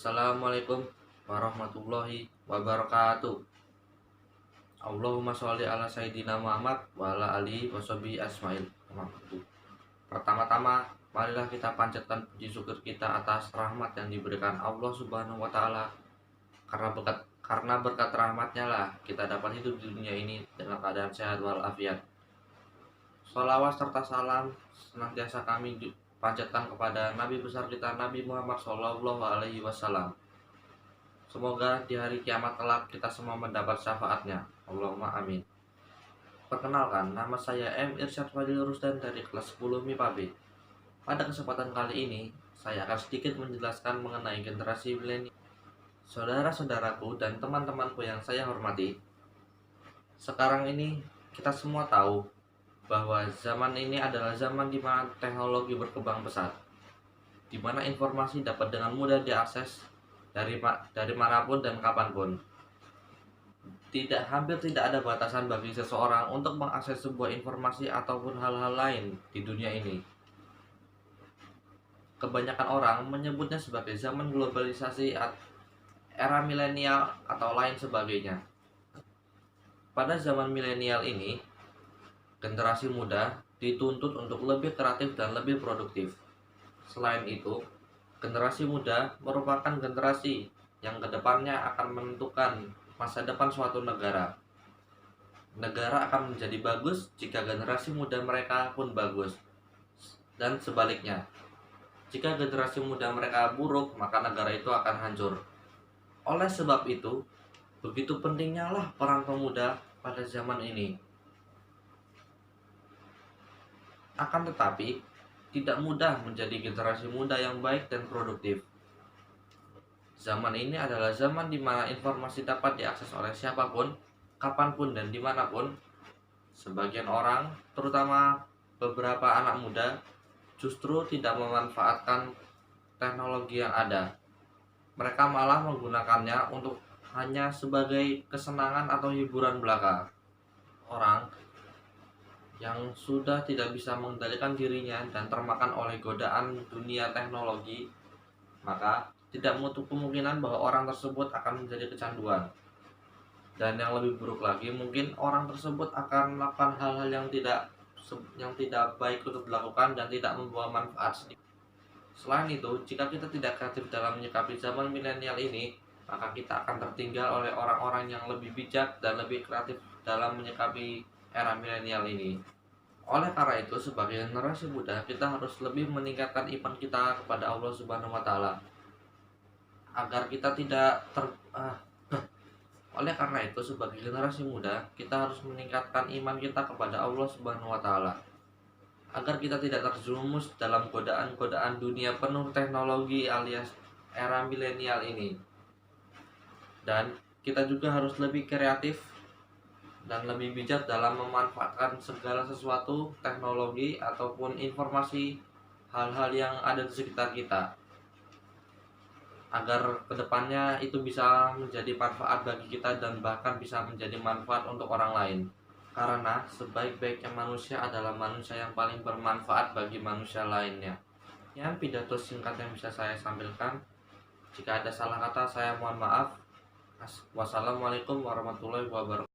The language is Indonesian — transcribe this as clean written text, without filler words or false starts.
Assalamualaikum warahmatullahi wabarakatuh. Allahumma sholli ala sayyidina Muhammad wa ala alihi washabihi asmail. Pertama-tama, marilah kita panjatkan puji syukur kita atas rahmat yang diberikan Allah Subhanahu wa taala. Karena berkat rahmatnya lah kita dapat hidup di dunia ini dengan keadaan sehat walafiat. Sholawat serta salam senantiasa kami panjatkan kepada Nabi besar kita Nabi Muhammad Shallallahu Alaihi Wasallam. Semoga di hari kiamat kelak kita semua mendapat syafaatnya. Allahumma amin. Perkenalkan, nama saya M. Irsyad Fadil Rusdan dari kelas 10 MIPA B. Pada kesempatan kali ini, saya akan sedikit menjelaskan mengenai generasi milenial. Saudara-saudaraku dan teman-temanku yang saya hormati, sekarang ini kita semua tahu bahwa zaman ini adalah zaman di mana teknologi berkembang pesat, di mana informasi dapat dengan mudah diakses dari manapun dan kapanpun. Hampir tidak ada batasan bagi seseorang untuk mengakses sebuah informasi ataupun hal-hal lain di dunia ini. Kebanyakan orang menyebutnya sebagai zaman globalisasi, era milenial, atau lain sebagainya. Pada zaman milenial ini, generasi muda dituntut untuk lebih kreatif dan lebih produktif. Selain itu, generasi muda merupakan generasi yang kedepannya akan menentukan masa depan suatu negara. Negara akan menjadi bagus jika generasi muda mereka pun bagus, dan sebaliknya. Jika generasi muda mereka buruk, maka negara itu akan hancur. Oleh sebab itu, begitu pentingnya lah peran pemuda pada zaman ini. Akan tetapi, tidak mudah menjadi generasi muda yang baik dan produktif. Zaman ini adalah zaman di mana informasi dapat diakses oleh siapapun, kapanpun, dan dimanapun. Sebagian orang, terutama beberapa anak muda, justru tidak memanfaatkan teknologi yang ada. Mereka malah menggunakannya untuk hanya sebagai kesenangan atau hiburan belaka. Orang yang sudah tidak bisa mengendalikan dirinya dan termakan oleh godaan dunia teknologi, maka tidak menutup kemungkinan bahwa orang tersebut akan menjadi kecanduan. Dan yang lebih buruk lagi, mungkin orang tersebut akan melakukan hal-hal yang tidak baik untuk dilakukan dan tidak membawa manfaat sedikit. Selain itu, jika kita tidak kreatif dalam menyikapi zaman milenial ini, maka kita akan tertinggal oleh orang-orang yang lebih bijak dan lebih kreatif dalam menyikapi era milenial ini. Oleh karena itu, sebagai generasi muda, kita harus lebih meningkatkan iman kita kepada Allah Subhanahu wa taala. Agar kita tidak Oleh karena itu, sebagai generasi muda, kita harus meningkatkan iman kita kepada Allah Subhanahu wa taala. Agar kita tidak terjerumus dalam godaan-godaan dunia penuh teknologi alias era milenial ini. Dan kita juga harus lebih kreatif dan lebih bijak dalam memanfaatkan segala sesuatu teknologi ataupun informasi hal-hal yang ada di sekitar kita, agar kedepannya itu bisa menjadi manfaat bagi kita dan bahkan bisa menjadi manfaat untuk orang lain. Karena sebaik-baiknya manusia adalah manusia yang paling bermanfaat bagi manusia lainnya. Yang pidato singkat yang bisa saya sampaikan. Jika ada salah kata, saya mohon maaf. Wassalamualaikum warahmatullahi wabarakatuh.